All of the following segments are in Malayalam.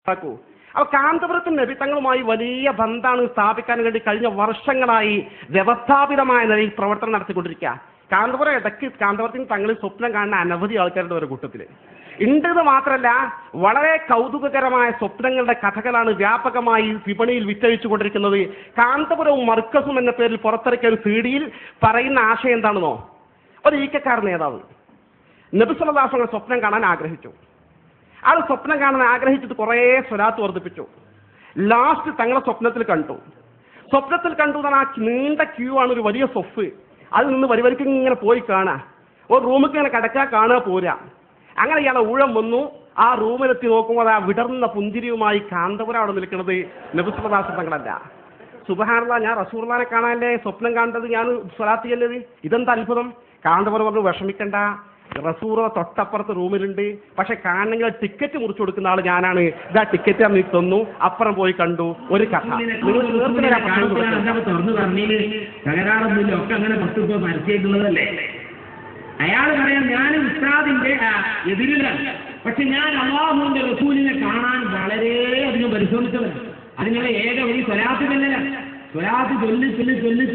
ാക്കൂ. അപ്പൊ കാന്തപുരത്തിന് നബി തങ്ങളുമായി വലിയ ബന്ധമാണ് സ്ഥാപിക്കാൻ വേണ്ടി കഴിഞ്ഞ വർഷങ്ങളായി വ്യവസ്ഥാപിതമായ നിലയിൽ പ്രവർത്തനം നടത്തിക്കൊണ്ടിരിക്കുക. കാന്തപുരം ഇടയ്ക്ക് കാന്തപുരത്തിന് തങ്ങളിൽ സ്വപ്നം കാണുന്ന അനവധി ആൾക്കാരുടെ ഒരു കൂട്ടത്തിൽ ഉണ്ടെന്ന് മാത്രമല്ല, വളരെ കൗതുകകരമായ സ്വപ്നങ്ങളുടെ കഥകളാണ് വ്യാപകമായി വിപണിയിൽ വിറ്റഴിച്ചുകൊണ്ടിരിക്കുന്നത്. കാന്തപുരവും മർക്കസും എന്ന പേരിൽ പുറത്തിറക്കിയ ഒരു സീഡിയിൽ പറയുന്ന ആശയം എന്താണെന്നോ, ഒരു ഈക്കക്കാരൻ നേതാവ് നബി സല്ലല്ലാഹു അലൈഹി വസല്ലം സ്വപ്നം കാണാൻ ആഗ്രഹിച്ചു. ആൾ സ്വപ്നം കാണാൻ ആഗ്രഹിച്ചിട്ട് കുറേ സ്വലാത്ത് വർദ്ധിപ്പിച്ചു. ലാസ്റ്റ് തങ്ങളെ സ്വപ്നത്തിൽ കണ്ടു എന്നാൽ ആ നീണ്ട ക്യൂ ആണ്, ഒരു വലിയ സൊഫ്. അതിൽ നിന്ന് വരിവരിക്ക് ഇങ്ങനെ പോയി കാണാം. ഒരു റൂമിൽ ഇങ്ങനെ കിടക്കാൻ കാണുക പോരാ. അങ്ങനെ ഇയാളെ ഊഴം വന്നു. ആ റൂമിലെത്തി നോക്കുമ്പോൾ ആ വിടർന്ന പുഞ്ചിരിയുമായി കാന്തപുരം അവിടെ നിൽക്കുന്നത് നബി സല്ലല്ലാഹു അലൈഹി വസല്ലം തങ്ങളല്ല. സുബ്ഹാനല്ലാഹ്, ഞാൻ റസൂലുള്ളാഹിനെ കാണാനല്ലേ സ്വപ്നം കണ്ടത്, ഞാൻ സ്വലാത്ത് ചെയ്യല്ലത്, ഇതെന്താ അത്ഭുതം. കാന്തപുരം പറഞ്ഞു, വിഷമിക്കണ്ട, റസൂറോ തൊട്ടപ്പുറത്ത് റൂമിലുണ്ട്, പക്ഷെ കാണണമെങ്കിൽ ടിക്കറ്റ് മുറിച്ചു കൊടുക്കുന്ന ആള് ഞാനാണ്. ഇതാ ടിക്കറ്റ് അന്ന് തന്നു, അപ്പുറം പോയി കണ്ടു. ഒരു കഥ നിങ്ങൾ തകരാറൊന്നുമില്ല, ഒക്കെ അങ്ങനെ പരസ്യമായിട്ടുള്ളതല്ലേ. അയാൾ പറയാം, ഞാൻ ഉസ്താദിന്റെ എതിരിലാണ്, പക്ഷെ ഞാൻ അല്ലാഹുവിന്റെ റസൂലിനെ കാണാൻ വളരെയധികം പരിശ്രമിച്ചവൻ. അതിനുള്ള ഏക വഴി സ്വലാത്ത് തന്നെയാണ്. സ്വലാത്ത്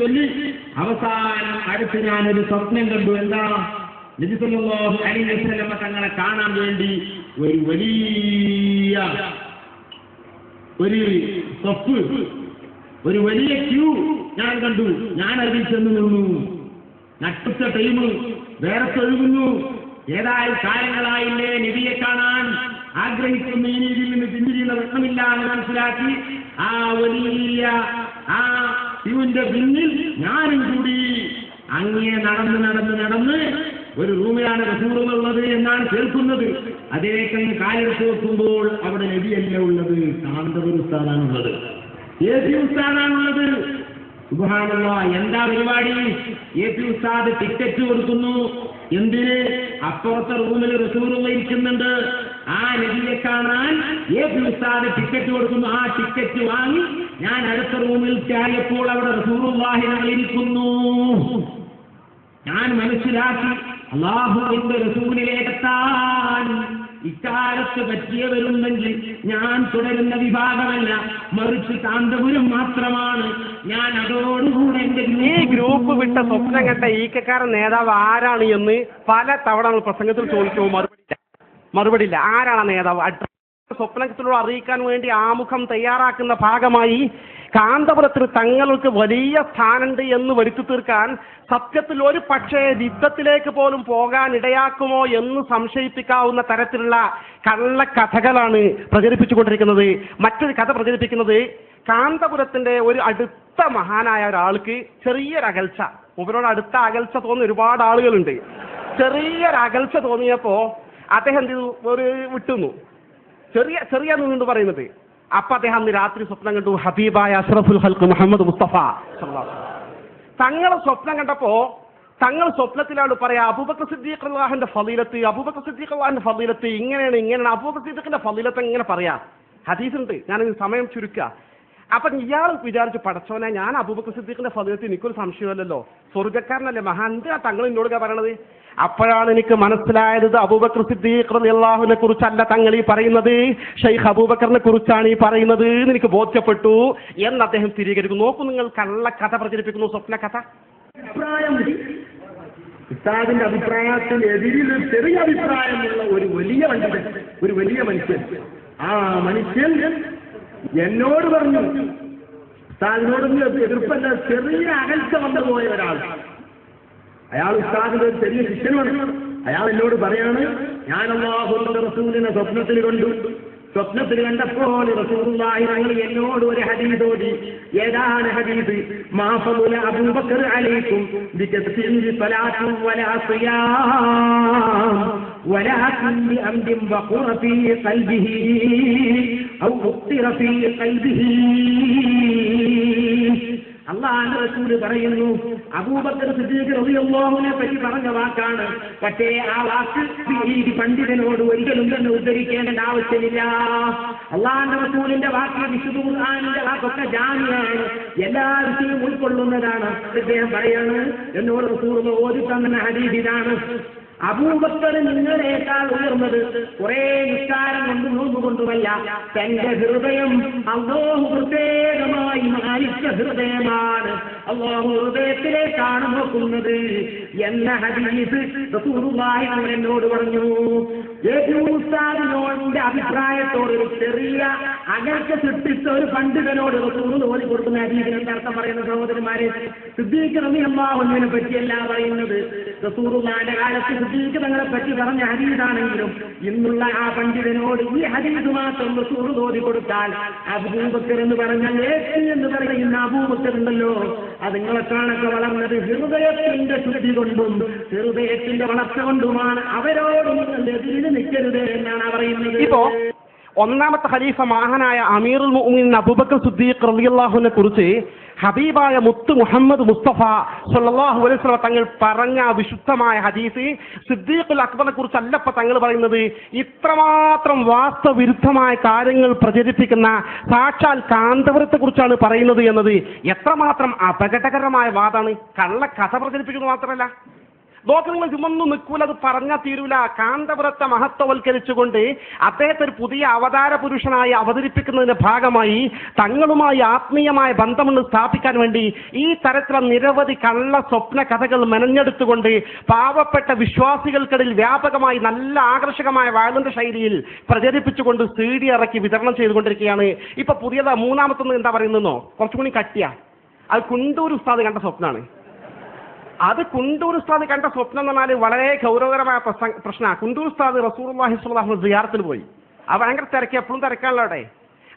ചൊല്ലി അവസാനം അടുത്ത് ഞാനൊരു സ്വപ്നം കണ്ടു. എന്താ? നബി സല്ലല്ലാഹു അലൈഹി വസല്ലം തങ്ങളെ കാണാൻ വേണ്ടി ഒരു വലിയ സഫ്, ഒരു വലിയ ക്യൂ ഞാൻ കണ്ടു. ഞാൻ അതിൽ ചെന്ന് നിന്നു. നട്ടുച്ച ടൈം, വേറെ ഒഴുകുന്നു. ഏതായാലും കാര്യങ്ങളായില്ലേ, നബിയെ കാണാൻ ആഗ്രഹിക്കുന്നു. ഇനി ഇതിൽ നിന്ന് പിന്തിരിയുന്ന പ്രശ്നമില്ല എന്ന് മനസ്സിലാക്കി ആ വലിയ ആ ക്യൂവിന്റെ പിന്നിൽ ഞാനും കൂടി അങ്ങേ നടന്ന് ഒരു റൂമിലാണ് റസൂലുള്ളത് എന്നാണ് കേൾക്കുന്നത്. അതിലേക്കങ്ങ് കാലെടുത്ത് വെക്കുമ്പോൾ അവിടെ നബിയല്ല ഉള്ളത്, കാന്തപുര ഉസ്താദാണുള്ളത്, എ.പി. ഉസ്താദാണുള്ളത്. സുബ്ഹാനല്ലാഹ്, എന്താ പരിപാടി? എ.പി. ഉസ്താദ് ടിക്കറ്റ് കൊടുക്കുന്നു. എന്തിന്? അപ്പുറത്തെ റൂമിൽ റസൂലുള്ള ഇരിക്കുന്നുണ്ട്. ആ നബിയെ കാണാൻ എ.പി. ഉസ്താദ് ടിക്കറ്റ് കൊടുക്കുന്നു. ആ ടിക്കറ്റ് വാങ്ങി ഞാൻ അടുത്ത റൂമിൽ കയറിയപ്പോൾ അവിടെ റസൂലുള്ളാഹി ഇരിക്കുന്നു. ഞാൻ മനസ്സിലാക്കി, അല്ലാഹുവിന്റെ റസൂലിലേക്കെത്താൻ ഇക്കാലത്ത് പറ്റിയവരുണ്ടെങ്കിൽ ഞാൻ തുടരുന്ന വിഭാഗമല്ല, മറിച്ച് കാന്തപുരം മാത്രമാണ്. ഞാൻ അതോടുകൂടെ ഈ ഗ്രൂപ്പ് വിട്ട സ്വപ്നം കണ്ട ഈക്കക്കാരൻ നേതാവ് ആരാണ് എന്ന് പല തവണ പ്രസംഗത്തിൽ ചോദിച്ചു, മറുപടിയില്ല. ആരാണ് നേതാവ്? സ്വപ്നത്തിലൂടെ അറിയിക്കാൻ വേണ്ടി ആമുഖം തയ്യാറാക്കുന്ന ഭാഗമായി കാന്തപുരത്തിന് തങ്ങൾക്ക് വലിയ സ്ഥാനമുണ്ട് എന്ന് വരുത്തി തീർക്കാൻ സത്യത്തിൽ ഒരു പക്ഷേ യുദ്ധത്തിലേക്ക് പോലും പോകാൻ ഇടയാക്കുമോ എന്ന് സംശയിപ്പിക്കാവുന്ന തരത്തിലുള്ള കള്ളക്കഥകളാണ് പ്രചരിപ്പിച്ചുകൊണ്ടിരിക്കുന്നത്. മറ്റൊരു കഥ പ്രചരിപ്പിക്കുന്നത്, കാന്തപുരത്തിന്റെ ഒരു അടുത്ത മഹാനായ ഒരാൾക്ക് ചെറിയൊരു അകൽച്ച, ഇവരോട് അടുത്ത അകൽച്ച തോന്നുന്ന ഒരുപാട് ആളുകളുണ്ട്. ചെറിയൊരു അകൽച്ച തോന്നിയപ്പോ അദ്ദേഹം ഒരു വിട്ടുന്നു, ചെറിയ നിന്നുകൊണ്ട് പറയുന്നത്. അപ്പൊ അദ്ദേഹം അന്ന് രാത്രി സ്വപ്നം കണ്ടു, ഹബീബായ അഷ്റഫുൽ ഖൽഖ് മുഹമ്മദ് മുസ്തഫ തങ്ങളെ സ്വപ്നം കണ്ടപ്പോ തങ്ങൾ സ്വപ്നത്തിലാണ് പറയാ, അബൂബക്കർ സിദ്ദീഖ് റളിയല്ലാഹുവിന്റെ ഫളീലത്ത് ഇങ്ങനെയാണ് അബൂബക്കർ സിദ്ദീഖിന്റെ ഫളീലത്ത് എങ്ങനെ പറയാ? ഹദീസുണ്ട്, ഞാൻ സമയം ചുരുക്കുക. അപ്പൊ ഇയാൾ വിചാരിച്ചു, പടച്ചോനെ, ഞാൻ അബൂബക്കർ സിദ്ദീഖിന്റെ ഫളീലത്ത് എനിക്കൊരു സംശയമല്ലല്ലോ, സ്വർഗ്ഗക്കാരനല്ലേ, എന്തിനാ തങ്ങൾ എന്നോട് പറയണത്? അപ്പോഴാണ് എനിക്ക് മനസ്സിലായത്, അബൂബക്കർ സിദ്ദീഖ് റളിയല്ലാഹുവിനെ കുറിച്ചല്ല തങ്ങൾ ഈ പറയുന്നത്, ഷെയ്ഖ് അബൂബക്കറിനെ കുറിച്ചാണ് ഈ പറയുന്നത് എന്ന് എനിക്ക് ബോധ്യപ്പെട്ടു എന്ന് അദ്ദേഹം സ്ഥിരീകരിക്കുന്നു. നോക്കൂ, നിങ്ങൾ കള്ളക്കഥ പ്രചരിപ്പിക്കുന്നു, സ്വപ്ന കഥ. ഉസ്താദിന്റെ അഭിപ്രായത്തിന് എതിരിൽ ചെറിയ അഭിപ്രായമുള്ള ഒരു വലിയ പണ്ഡിതൻ, ഒരു വലിയ മനുഷ്യൻ, ആ മനുഷ്യൻ എന്നോട് പറഞ്ഞു, ഉസ്താദിനോടൊന്നും എതിർപ്പല്ല, ചെറിയ അകൽച്ച വന്നു പോയ ഒരാൾ, അയാൾ ഉസ്താദിന്റെ ഒരു ചെറിയ ശിഷ്യനാണ്. അയാൾ എന്നോട് പറയാണ്, ഞാൻ അല്ലാഹുവിന്റെ റസൂലിനെ സ്വപ്നത്തിൽ കണ്ടു. സ്വപ്നത്തിൽ കണ്ടപ്പോൾ റസൂലുള്ളാഹി തങ്ങൾ എന്നോട് ഒരു ഹദീസ് ഓതി. ഏതാണ് ഹദീസ്? മാ ഫളല അബൂബക്കർ അലൈക്കും ബിതസ്ബീഹി സ്വലാത്തും വലാ സിയാം വലാകിൻ ബിഅംദിൻ വഖറ ഫീ ഖൽബിഹി ഔ ഉഖ്തിറ ഫീ ഖൽബിഹി. അല്ലാഹുവിന്റെ റസൂൽ പറയുന്നു, അബൂബക്കർ സിദ്ദീഖ് റളിയല്ലാഹുവിനെ പറ്റി പറഞ്ഞ വാക്കാണ്. പക്ഷേ ആ വാക്ക് ഈ പണ്ഡിതനോട് ഒരിക്കലും തന്നെ ഉദ്ധരിക്കേണ്ട ആവശ്യമില്ല. അല്ലാഹുവിന്റെ റസൂലിന്റെ വാക്ക്, വിശുദ്ധ ഖുർആനിന്റെ വാക്കൊക്കെ ജാമിയാണ്, എല്ലാ വിഷയവും ഉൾക്കൊള്ളുന്നതാണ്. അദ്ദേഹം പറയാണ്, എന്നോട് റസൂൽ ഓതി തന്ന ഹദീസ് ഇതാണ്, അബൂബക്കർ നിങ്ങളേക്കാൾ ഉയർന്നത് കുറെ നിസ്കാരം കൊണ്ട് നോമ്പ് കൊണ്ടുമല്ല, തന്റെ ഹൃദയം അല്ലാഹു പ്രത്യേകമായി മാനിച്ച ഹൃദയമാണ്, അല്ലാഹു ഹൃദയത്തിലേക്കാണ് നോക്കുന്നത് എന്ന ഹദീസ് റസൂലുള്ളാഹി എന്നോട് പറഞ്ഞു. ഉസ്താദിനോടിന്റെ അഭിപ്രായത്തോട് ഒരു ചെറിയ അകൽച്ച സൃഷ്ടിച്ച ഒരു പണ്ഡിതനോട് റസൂൽ ഓതി കൊടുക്കുന്ന ഹദീസിന്റെ അർത്ഥം പറയുന്ന സഹോദരന്മാരെ, സിദ്ദീഖ് റളിയല്ലാഹു അൻഹുവിനെ പറ്റിയല്ല പറയുന്നത്. റസൂലുള്ളാഹിന്റെ കാലത്ത് സിദ്ദീഖ് തങ്ങളെ പറ്റി പറഞ്ഞ ഹദീസാണെങ്കിലും ഇന്നുള്ള ആ പണ്ഡിതനോട് ഈ ഹദീസ് മാത്രം റസൂൽ ഓതി കൊടുത്താൽ അബൂബക്കർ എന്ന് പറഞ്ഞാൽ എന്ന് പറയുന്ന അബൂബക്കർ ഉണ്ടല്ലോ, അത് നിങ്ങളെക്കാളൊക്കെ വളർന്നത് ഹൃദയത്തിന്റെ ശുദ്ധി കൊണ്ടും ഹൃദയത്തിന്റെ വളർച്ച കൊണ്ടുമാണ്. അവരോട് നിങ്ങൾ എതിരിൽ നിൽക്കരുത് എന്നാണ് പറയുന്നത്. ഇപ്പോ ഒന്നാമത്തെ ഖലീഫ മഹാനായ അമീറുൽ മുഅ്മിനീൻ അബൂബക്കർ സിദ്ദീഖ് റളിയല്ലാഹുവിനെ കുറിച്ച് ഹബീബായ മുത്ത് മുഹമ്മദ് മുസ്തഫ സ്വല്ലല്ലാഹു അലൈഹി വസല്ലം തങ്ങൾ പറഞ്ഞ വിശുദ്ധമായ ഹദീസ് സിദ്ദീഖുൽ അക്ബറിനെ കുറിച്ചല്ല ഇപ്പൊ തങ്ങൾ പറയുന്നത്. ഇത്രമാത്രം വാസ്തവിരുദ്ധമായ കാര്യങ്ങൾ പ്രചരിപ്പിക്കുന്ന സാക്ഷാൽ കാന്തപുരത്തെ കുറിച്ചാണ് പറയുന്നത് എന്നത് എത്രമാത്രം അപകടകരമായ വാദമാണ്. കള്ള കഥ പ്രചരിപ്പിക്കുന്നത് മാത്രമല്ല, നോക്ക് നിങ്ങൾ ചുമന്നും നിൽക്കൂല, അത് പറഞ്ഞാൽ തീരൂല. കാന്തപുരത്തെ മഹത്വവൽക്കരിച്ചുകൊണ്ട് അദ്ദേഹത്തെ ഒരു പുതിയ അവതാര പുരുഷനായി അവതരിപ്പിക്കുന്നതിന്റെ ഭാഗമായി തങ്ങളുമായി ആത്മീയമായ ബന്ധമെന്ന് സ്ഥാപിക്കാൻ വേണ്ടി ഈ തരത്തിലുള്ള നിരവധി കള്ള സ്വപ്ന കഥകൾ മെനഞ്ഞെടുത്തുകൊണ്ട് പാവപ്പെട്ട വിശ്വാസികൾക്കിടയിൽ വ്യാപകമായി നല്ല ആകർഷകമായ വാഴന്റെ ശൈലിയിൽ പ്രചരിപ്പിച്ചുകൊണ്ട് CD ഇറക്കി വിതരണം ചെയ്തുകൊണ്ടിരിക്കുകയാണ്. ഇപ്പൊ പുതിയത് മൂന്നാമത്തൊന്നും എന്താ പറയുന്നോ, കുറച്ചുകൂടി കട്ടിയ, അത് കുണ്ടൂർ ഉസ്താദ് കണ്ട സ്വപ്നമാണ്. അത് കുണ്ടൂർ ഉസ്താദ് കണ്ട സ്വപ്നം എന്ന് പറഞ്ഞാൽ വളരെ ഗൗരവകരമായ പ്രശ്നമാണ്. കുണ്ടൂർ ഉസ്താദ് റസൂലുള്ളാഹി സ്വല്ലല്ലാഹു അലൈഹി വസല്ലം സിയാറത്തിന് പോയി. അത് ഭയങ്കര തിരക്കി, എപ്പോഴും തിരക്കാണല്ലോ അവിടെ.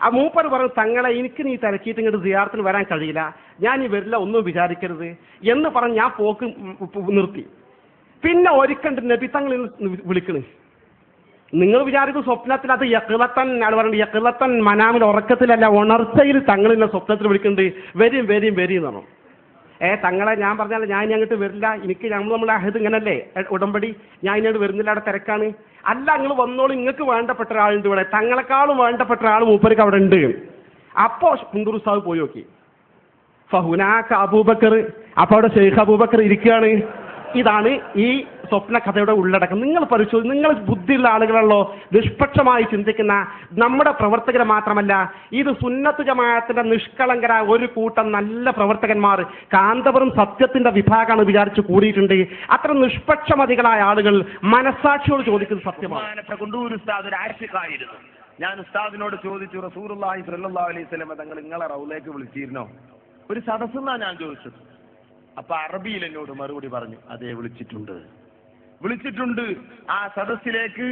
ആ മൂപ്പർ പറഞ്ഞു, തങ്ങളെ എനിക്ക് നീ തിരക്കിയിട്ട് ഇങ്ങോട്ട് സിയാറത്തിന് വരാൻ കഴിയില്ല, ഞാൻ ഈ വരില്ല, ഒന്നും വിചാരിക്കരുത് എന്ന് പറഞ്ഞ് ഞാൻ പോക്ക് നിർത്തി. പിന്നെ ഒരിക്കണ്ട് നബി തങ്ങൾ വിളിക്കണ്. നിങ്ങൾ വിചാരിക്കും സ്വപ്നത്തിൽ അത് യഖ്ലത്തൻ, ആൾ പറയുന്നത് യഖ്ലത്തൻ മനാമിൽ ഉറക്കത്തിലല്ല, ഉണർച്ചയിൽ തങ്ങളിലെ സ്വപ്നത്തിൽ വിളിക്കുന്നുണ്ട്, വരും വരും വരും എന്ന് പറഞ്ഞു. തങ്ങളെ ഞാൻ പറഞ്ഞാൽ ഞാൻ ഇനി അങ്ങോട്ട് വരില്ല, എനിക്ക് നമ്മൾ അഹദ് ഇങ്ങനല്ലേ ഉടമ്പടി, ഞാൻ ഇങ്ങോട്ട് വരുന്നില്ല, അവിടെ തിരക്കാണ്. അല്ല, നിങ്ങൾ വന്നോളൂ, നിങ്ങൾക്ക് വേണ്ടപ്പെട്ട ഒരാളുണ്ട് ഇവിടെ, തങ്ങളെക്കാളും വേണ്ടപ്പെട്ട ഒരാൾ മൂപ്പർക്ക് അവിടെ ഉണ്ട്. അപ്പോൾ കുണ്ടൂർ ഉസ്താദ് പോയി നോക്കി, ഫഹുനാക അബൂബക്കർ, അപ്പോൾ അവിടെ ഷെയ്ഖ് അബൂബക്കർ ഇരിക്കുകയാണ്. ഇതാണ് ഈ സ്വപ്ന കഥയുടെ ഉള്ളടക്കം. നിങ്ങൾ പരിശോധിച്ച്, നിങ്ങൾ ബുദ്ധിയുള്ള ആളുകളല്ലോ, നിഷ്പക്ഷമായി ചിന്തിക്കുന്ന നമ്മുടെ പ്രവർത്തകരെ മാത്രമല്ല, ഇത് സുന്നത്ത് ജമാഅത്തിന്റെ നിഷ്കളങ്കരായ ഒരു കൂട്ടം നല്ല പ്രവർത്തകന്മാർ കാന്തപുരം സത്യത്തിന്റെ വിഭാഗമാണ് വിചാരിച്ച് കൂടിയിട്ടുണ്ട്. അത്ര നിഷ്പക്ഷമതികളായ ആളുകൾ മനസ്സാക്ഷിയോട് ചോദിക്കുന്നത് സത്യമാണ്. കുണ്ടൂർ ഉസ്താദ് ഒരു ആശിഖായിരുന്നു. ഞാൻ ഉസ്താദിനോട് ചോദിച്ചു, റസൂലുള്ളാഹി സ്വല്ലല്ലാഹു അലൈഹി വസല്ലം തങ്ങൾ നിങ്ങളെ റൗലേക്ക് വിളിച്ചിരുന്നോ? ഒരു സദസ്സെന്നാ ഞാൻ ചോദിച്ചത്. അപ്പൊ അറബിയിൽ എന്നോട് മറുപടി പറഞ്ഞു, അതെ വിളിച്ചിട്ടുണ്ട്. ആ സദസ്സിലേക്ക്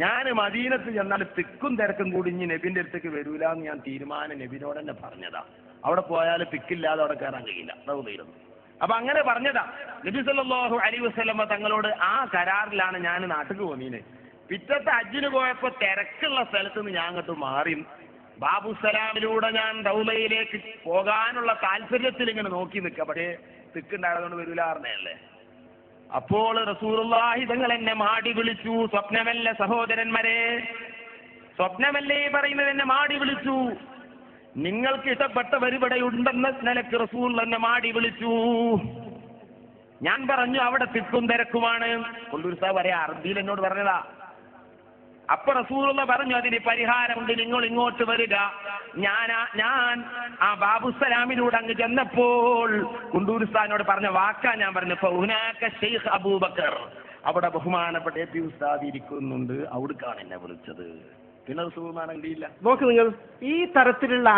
ഞാൻ മദീനത്ത് ചെന്നാൽ തിക്കും തിരക്കും കൂടി ഇനി നബിന്റെ അടുത്തേക്ക് വരൂല എന്ന് ഞാൻ തീരുമാനം നബിനോട് തന്നെ പറഞ്ഞതാ. അവിടെ പോയാൽ തിക്കില്ലാതെ അവിടെ കയറാൻ കഴിയില്ല, റൗദയിലൊന്നും. അപ്പൊ അങ്ങനെ പറഞ്ഞതാ. നബി സല്ലല്ലാഹു അലൈഹി വസല്ലം തങ്ങളോട് ആ കരാറിലാണ് ഞാൻ നാട്ടിൽ പോന്നീന്. പിറ്റത്തെ ഹജ്ജിന് പോയപ്പോ തിരക്കുള്ള സ്ഥലത്ത് നിന്ന് ഞാൻ അങ്ങോട്ട് മാറി ബാബുസലാമിലൂടെ ഞാൻ റൗദയിലേക്ക് പോകാനുള്ള താല്പര്യത്തിൽ ഇങ്ങനെ നോക്കി നിൽക്കാം. പക്ഷേ തിക്കുണ്ടായതുകൊണ്ട് വരൂല പറഞ്ഞല്ലേ. അപ്പോൾ റസൂലുള്ളാഹി തങ്ങൾ എന്നെ മാടി വിളിച്ചു. സ്വപ്നമല്ല സഹോദരന്മാരെ, സ്വപ്നമല്ലേ പറയുന്നത്, എന്നെ മാടി വിളിച്ചു. നിങ്ങൾക്ക് ഇഷ്ടപ്പെട്ടവർ ഇവിടെ ഉണ്ടെന്ന നിലക്ക് റസൂൽ എന്നെ മാടി വിളിച്ചു. ഞാൻ പറഞ്ഞു അവിടെ തിക്കും തിരക്കുമാണ്. കൊണ്ടൂർ സാഹ് പറയാ, അറബിയിൽ എന്നോട് പറഞ്ഞതാ. അപ്പൊ റസൂലുള്ള പറഞ്ഞു, അതിന് പരിഹാരമുണ്ട്, നിങ്ങൾ ഇങ്ങോട്ട് വരിക. ഞാൻ ആ ബാബുസലാമിലൂടെ അങ്ങ് ചെന്നപ്പോൾ കുണ്ടൂർ ഉസ്താദിനോട് പറഞ്ഞ വാക്കാ ഞാൻ പറഞ്ഞു, ഫൗനാക ഷെയ്ഖ് അബൂബക്കർ, അവിടെ ബഹുമാനപ്പെട്ട എ പി ഉസ്താദ് ഇരിക്കുന്നുണ്ട്, അവിടേക്കാണ് എന്നെ വിളിച്ചത്. പിന്നെ റസൂലുള്ളാഹിയില്ല. നോക്ക് നിങ്ങൾ, ഈ തരത്തിലുള്ള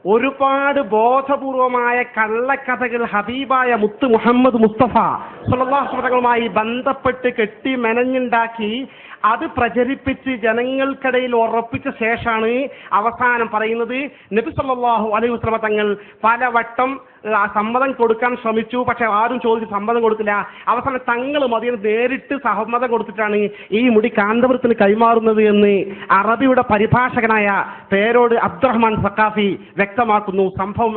ഒരുപാട് ബോധപൂർവമായ കള്ളക്കഥകൾ ഹബീബായ മുത്ത് മുഹമ്മദ് മുസ്തഫ സ്വല്ലല്ലാഹു അലൈഹി വസല്ലമയുമായി ബന്ധപ്പെട്ട് കെട്ടി മെനഞ്ഞുണ്ടാക്കി അത് പ്രചരിപ്പിച്ച് ജനങ്ങൾക്കിടയിൽ ഉറപ്പിച്ച ശേഷമാണ് അവസാനം പറയുന്നത് നബി സല്ലല്ലാഹു അലൈഹി വസല്ലമ തങ്ങൾ പലവട്ടം സമ്മതം കൊടുക്കാൻ ശ്രമിച്ചു, പക്ഷെ ആരും ചോദിച്ച് സമ്മതം കൊടുത്തില്ല. അവസാനം തങ്ങൾ മദീന നേരിട്ട് സമ്മതം കൊടുത്തിട്ടാണ് ഈ മുടി കാന്തപുരത്തിന് കൈമാറുന്നത് എന്ന് അറബിയുടെ പരിഭാഷകനായ പേരോട് അബ്ദുറഹ്മാൻ സഖാഫി വ്യക്തമാക്കുന്നു. സംഭവം